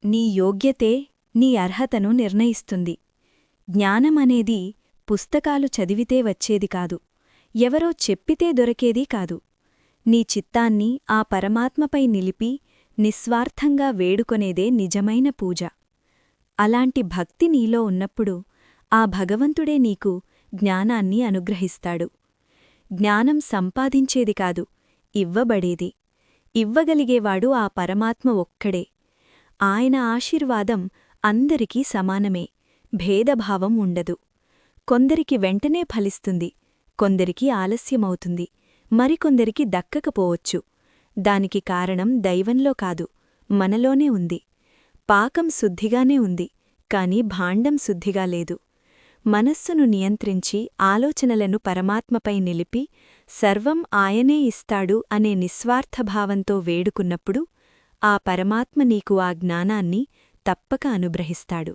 నీ యోగ్యతే నీ అర్హతను నిర్ణయిస్తుంది. జ్ఞానమనేది పుస్తకాలు చదివితే వచ్చేది కాదు, ఎవరో చెప్పితే దొరకేదీ కాదు. నీ చిత్తాన్ని ఆ పరమాత్మపై నిలిపి నిస్వార్థంగా వేడుకొనేదే నిజమైన పూజ. అలాంటి భక్తి నీలో ఉన్నప్పుడు ఆ భగవంతుడే నీకు జ్ఞానాన్ని అనుగ్రహిస్తాడు. జ్ఞానం సంపాదించేది కాదు, ఇవ్వబడేది. ఇవ్వగలిగేవాడు ఆ పరమాత్మ ఒక్కడే. ఆయన ఆశీర్వాదం అందరికీ సమానమే, భేదభావం ఉండదు. కొందరికి వెంటనే ఫలిస్తుంది, కొందరికి ఆలస్యమవుతుంది, మరికొందరికి దక్కకపోవచ్చు. దానికి కారణం దైవంలో కాదు, మనలోనే ఉంది. పాకం శుద్ధిగానే ఉంది, కాని భాండం శుద్ధిగా లేదు. మనస్సును నియంత్రించి ఆలోచనలను పరమాత్మపై నిలిపి సర్వం ఆయనే ఇస్తాడు అనే నిస్వార్థభావంతో వేడుకున్నప్పుడు ఆ పరమాత్మ నీకు ఆ జ్ఞానాన్ని తప్పక అనుగ్రహిస్తాడు.